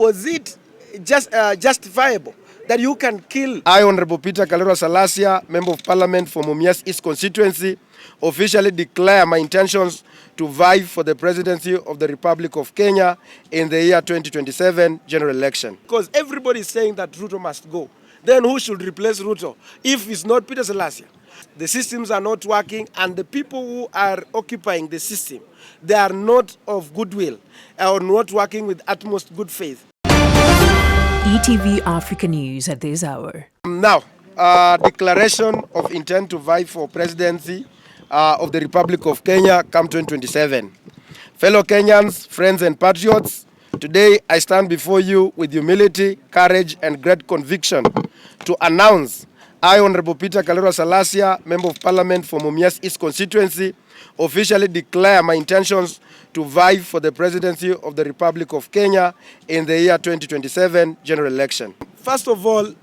Was it just justifiable that you can kill? I, Honorable Peter Kalero Salasya, Member of Parliament for Mumias East constituency, officially declare my intentions to vie for the presidency of the Republic of Kenya in the year 2027 general election. Because everybody is saying that Ruto must go. Then who should replace Ruto if it's not Peter Salasya? The systems are not working, and the people who are occupying the system, they are not of goodwill or not working with utmost good faith. ETV Africa News at this hour. Now, declaration of intent to vie for presidency of the Republic of Kenya come 2027. Fellow Kenyans, friends and patriots, today I stand before you with humility, courage and great conviction to announce I, Honorable Peter Kalero Salasya, Member of Parliament for Mumias East constituency, officially declare my intentions to vie for the presidency of the Republic of Kenya in the year 2027 general election. First of all,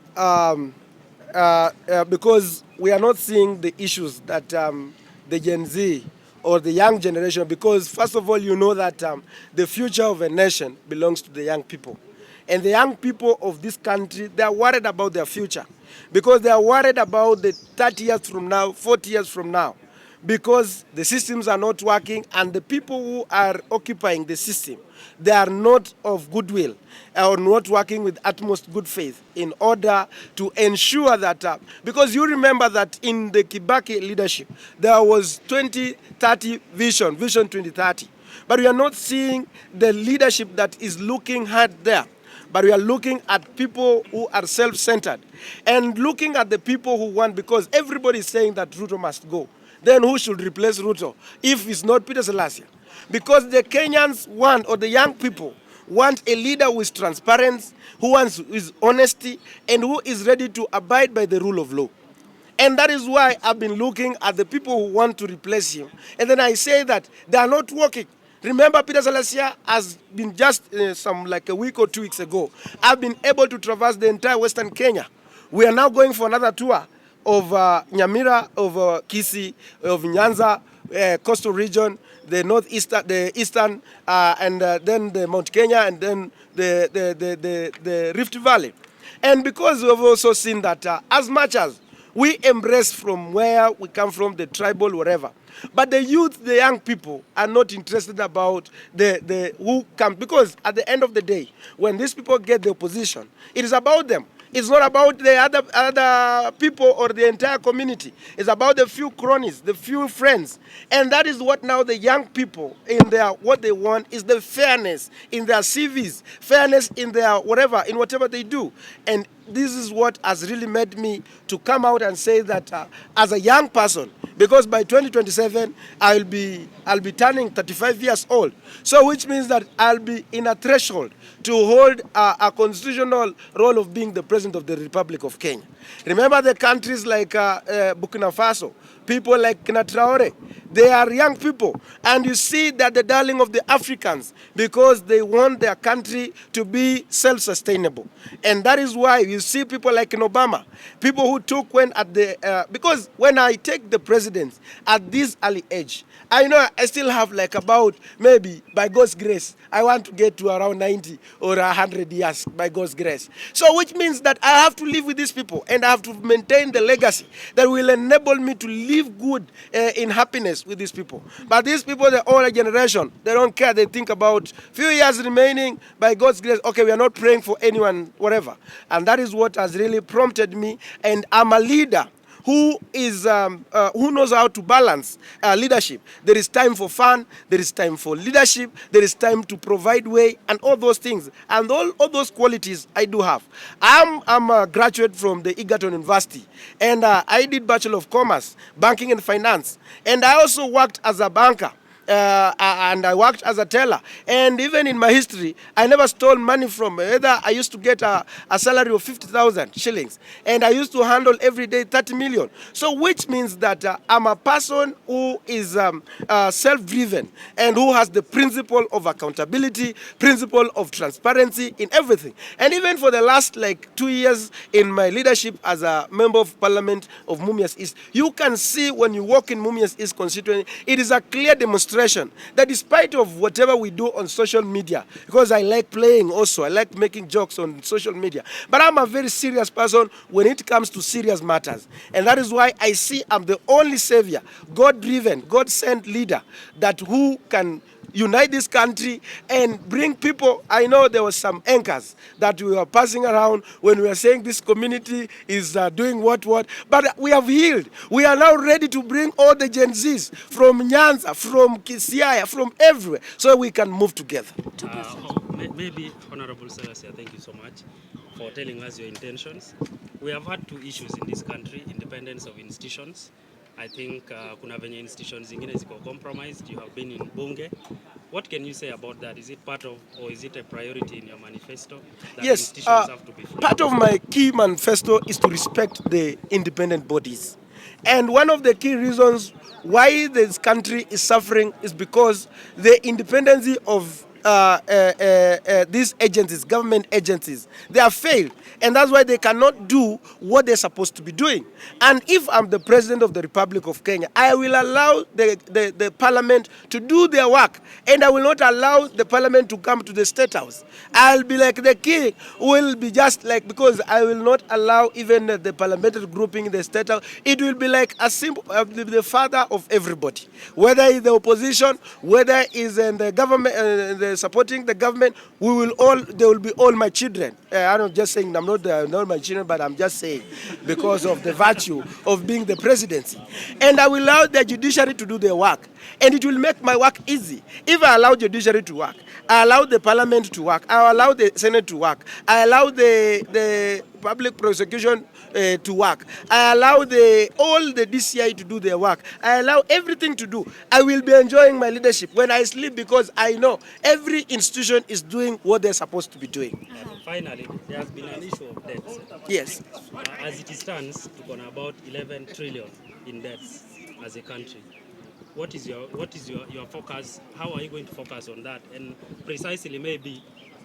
because we are not seeing the issues that the Gen Z or the young generation, because first of all, you know that the future of a nation belongs to the young people. And the young people of this country, they are worried about their future, because they are worried about the 30 years from now, 40 years from now, because the systems are not working, and the people who are occupying the system, they are not of goodwill or not working with utmost good faith in order to ensure that, because you remember that in the Kibaki leadership, there was 2030 vision 2030. But we are not seeing the leadership that is looking hard there. But we are looking at people who are self-centered and looking at the people who want, because everybody is saying that Ruto must go. Then who should replace Ruto if it's not Peter Salasya? Because the Kenyans want, or the young people want, a leader who is transparent, who wants his honesty, and who is ready to abide by the rule of law. And that is why I've been looking at the people who want to replace him. And then I say that they are not working. Remember, Peter Salasya has been just like a week or 2 weeks ago, I've been able to traverse the entire Western Kenya. We are now going for another tour of Nyamira, of Kisii, of Nyanza, coastal region, the northeastern, the eastern, and then the Mount Kenya, and then the Rift Valley. And because we've also seen that as much as we embrace from where we come from, the tribal, whatever, but the youth, the young people, are not interested about the who come, because at the end of the day, when these people get the opposition, it is about them. It's not about the other people or the entire community. It's about the few cronies, the few friends. And that is what now the young people, in their, what they want is the fairness in their CVs, fairness in their whatever, in whatever they do. And this is what has really made me to come out and say that as a young person, because by 2027 I'll be turning 35 years old. So which means that I'll be in a threshold to hold a constitutional role of being the president of the Republic of Kenya. Remember the countries like Burkina Faso, people like Kina Traore, they are young people. And you see that the darling of the Africans, because they want their country to be self-sustainable. And that is why you see people like in Obama, people who took when at the, because when I take the president at this early age, I know I still have like about, maybe by God's grace, I want to get to around 90 or 100 years by God's grace. So which means that I have to live with these people, and I have to maintain the legacy that will enable me to live good in happiness with these people. But these people, the older generation, they don't care. They think about few years remaining by God's grace. Okay, we are not praying for anyone, whatever. And that is what has really prompted me. And I'm a leader who knows how to balance leadership. There is time for fun, there is time for leadership, there is time to provide way, and all those things. And all those qualities I do have. I'm a graduate from the Egerton University, and I did Bachelor of Commerce, Banking and Finance. And I also worked as a banker. And I worked as a teller. And even in my history, I never stole money from either. I used to get a salary of 50,000 shillings. And I used to handle every day 30 million. So which means that I'm a person who is self-driven and who has the principle of accountability, principle of transparency in everything. And even for the last like 2 years in my leadership as a member of parliament of Mumias East, you can see when you walk in Mumias East constituency, it is a clear demonstration frustration that despite of whatever we do on social media, because I like playing also, I like making jokes on social media, but I'm a very serious person when it comes to serious matters. And that is why I see I'm the only savior, God-driven, God-sent leader that who can unite this country and bring people. I know there was some anchors that we were passing around when we were saying this community is doing what, but we have healed. We are now ready to bring all the Gen Zs from Nyanza, from Kisiaya, from everywhere, so we can move together. Maybe Honorable Salasya, thank you so much for telling us your intentions. We have had two issues in this country, independence of institutions. I think kuna venye institutions zingine ziko compromised. You have been in bunge. What can you say about that? Is it part of, or is it a priority in your manifesto that Yes, institutions have to be free? part of my key manifesto is to respect the independent bodies. And one of the key reasons why this country is suffering is because the independence of these agencies, government agencies, they have failed. And that's why they cannot do what they're supposed to be doing. And if I'm the President of the Republic of Kenya, I will allow the Parliament to do their work. And I will not allow the Parliament to come to the State House. I'll be like the king, will be just like, because I will not allow even the parliamentary grouping in the State House. It will be like a simple, the father of everybody. Whether it's the opposition, whether it's in the government, supporting the government, we will all, they will be all my children. I'm not just saying I'm not my children, but I'm just saying because of the virtue of being the presidency. And I will allow the judiciary to do their work. And it will make my work easy. If I allow judiciary to work, I allow the parliament to work, I allow the Senate to work, I allow the public prosecution to work, I allow all the DCI to do their work, I allow everything to do, I will be enjoying my leadership when I sleep, because I know every institution is doing what they're supposed to be doing. Finally, there has been an issue of debts. Yes. As it stands, we're on about 11 trillion in debts as a country. What is your focus? How are you going to focus on that? And precisely, maybe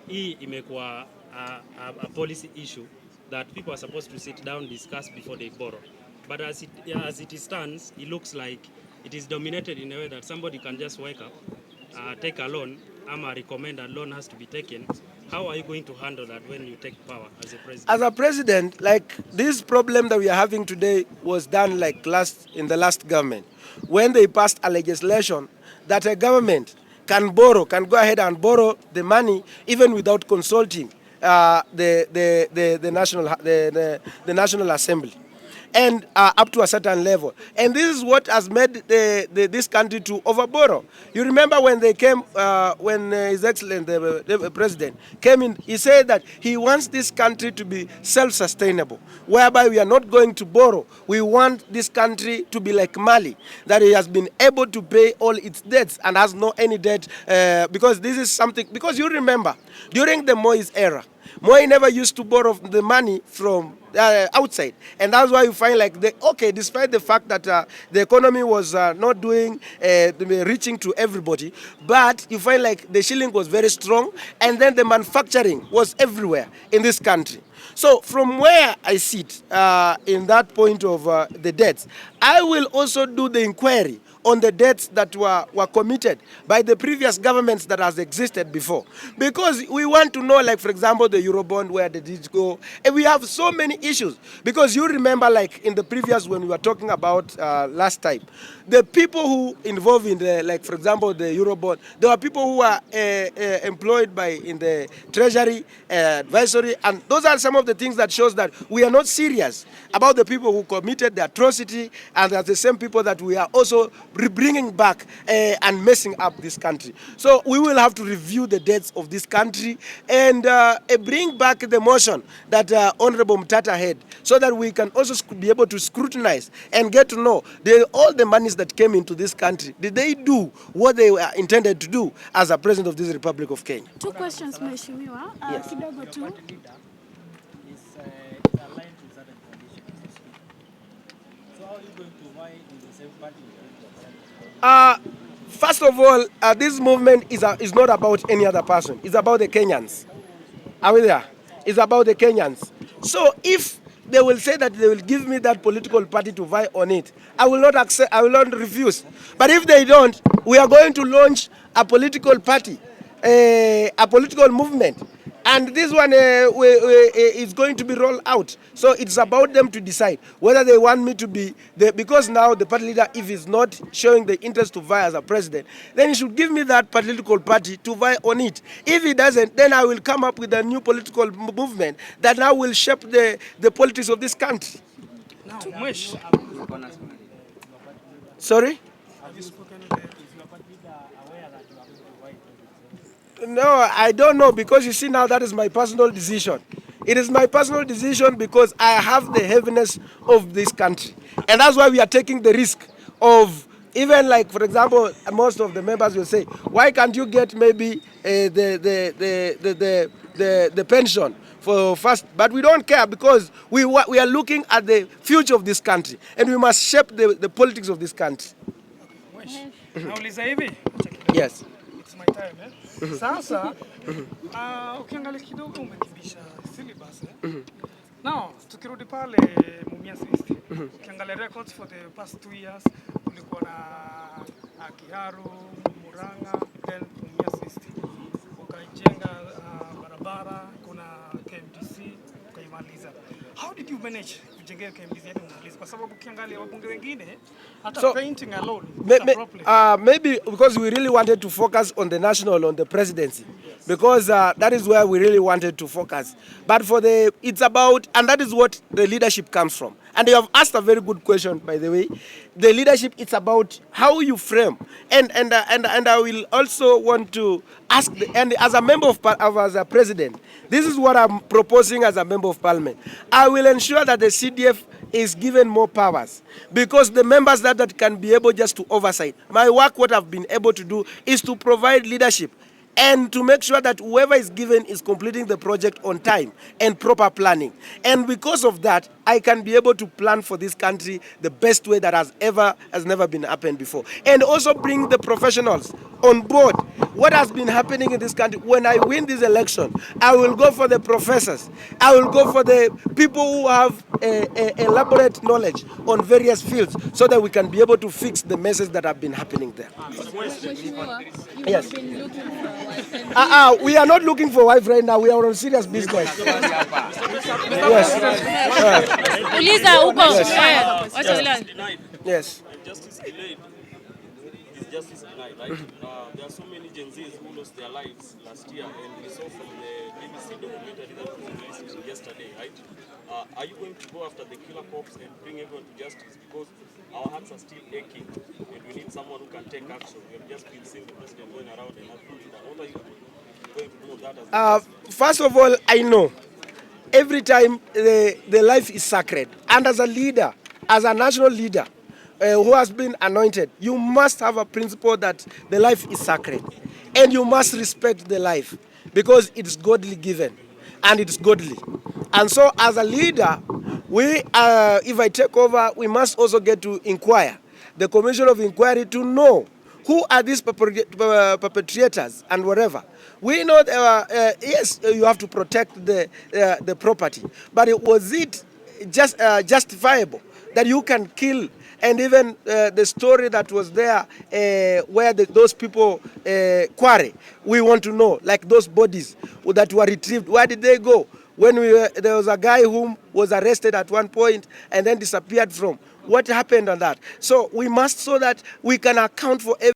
hii imekuwa a policy issue that people are supposed to sit down, discuss before they borrow. But as it stands, it looks like it is dominated in a way that somebody can just wake up, take a loan, ama recommend a loan has to be taken. How are you going to handle that when you take power as a president? As a president, like this problem that we are having today was done like in the last government, when they passed a legislation that a government can go ahead and borrow the money even without consulting the National Assembly, and up to a certain level. And this is what has made this country to overborrow. You remember when they came, when His Excellency, the President, came in, he said that he wants this country to be self-sustainable, whereby we are not going to borrow. We want this country to be like Mali, that it has been able to pay all its debts and has no any debt, because this is something, because you remember, during the Moise era, Moi never used to borrow the money from outside, and that's why you find like despite the fact that the economy was not doing reaching to everybody, but you find like the shilling was very strong, and then the manufacturing was everywhere in this country. So from where I sit in that point of the debts, I will also do the inquiry on the debts that were committed by the previous governments that has existed before. Because we want to know, like, for example, the Eurobond, where did it go? And we have so many issues. Because you remember, like, in the previous, when we were talking about last time, the people who involved in the, like, for example, the Eurobond, there were people who were employed in the Treasury, advisory, and those are some of the things that shows that we are not serious about the people who committed the atrocity, and they're the same people that we are also bringing back and messing up this country. So we will have to review the debts of this country and bring back the motion that Honorable Mtata had, so that we can also be able to scrutinize and get to know all the monies that came into this country. Did they do what they were intended to do as a president of this Republic of Kenya? Two questions, Mheshimiwa. Yes. Kidogo tu. First of all, this movement is not about any other person. It's about the Kenyans. Are we there? It's about the Kenyans. So if they will say that they will give me that political party to vie on it, I will not accept. I will not refuse. But if they don't, we are going to launch a political party, a political movement. And this one is going to be rolled out. So it's about them to decide whether they want me to be, because now the party leader, if he's not showing the interest to vie as a president, then he should give me that political party to vie on it. If he doesn't, then I will come up with a new political movement that now will shape the politics of this country. Now, Mwesh. Sorry? Have you spoken with the No, I don't know, because you see now that is my personal decision. It is my personal decision because I have the heaviness of this country. And that's why we are taking the risk of, even like, for example, most of the members will say, why can't you get maybe the pension for first? But we don't care, because we are looking at the future of this country, and we must shape the politics of this country. Nauliza hivi? Yes. It's my time, eh? Sasa, ukiangalia kidogo umekimbisha syllabus, eh? Now, tukirudi pale Mumias East, ukiangalia records for the past 2 years, kulikuwa na Kiharu, Murang'a, then Mumias East. Ukaijenga barabara, kuna KMTC, ukaimaliza. How did you manage kujengea KMTC yake umaliza? Kwa sababu ukiangalia wabunge wengine, hata painting alone, maybe because we really wanted to focus on the national, on the presidency, because that is where we really wanted to focus. But it's about, and that is what the leadership comes from. And you have asked a very good question, by the way. The leadership, it's about how you frame. And I will also want to ask, and as a member as a president, this is what I'm proposing as a member of parliament. I will ensure that the CDF is given more powers, because the members that can be able just to oversight. My work, what I've been able to do, is to provide leadership and to make sure that whoever is given is completing the project on time and proper planning. And because of that, I can be able to plan for this country the best way that has never been happened before. And also bring the professionals on board. What has been happening in this country, when I win this election, I will go for the professors. I will go for the people who have elaborate knowledge on various fields, so that we can be able to fix the messes that have been happening there. Yes. We are not looking for wife right now. We are on serious business. Yes. Uliza huko. Yes. Justice delayed. Is justice denied, right? There are so many Gen Zs who lost their lives last year, and we saw from the BBC documentary that was released yesterday, right? Are you going to go after the killer cops and bring everyone to justice? Because our hearts are still aching, and we need someone who can take action. We have just been seeing the president going around and not doing that. What are you going to do with that? First of all, I know every time the life is sacred. And as a leader, as a national leader who has been anointed, you must have a principle that the life is sacred. And you must respect the life, because it's godly given and it's godly. And so as a leader, if I take over, we must also get to inquire, the commission of inquiry, to know who are these perpetrators and whatever. We know, yes, you have to protect the property, but was it just justifiable that you can kill? And even the story that was there where those people quarry, we want to know, like those bodies that were retrieved, where did they go? When there was a guy who was arrested at one point and then disappeared from. What happened on that? So we must, so that we can account for everything.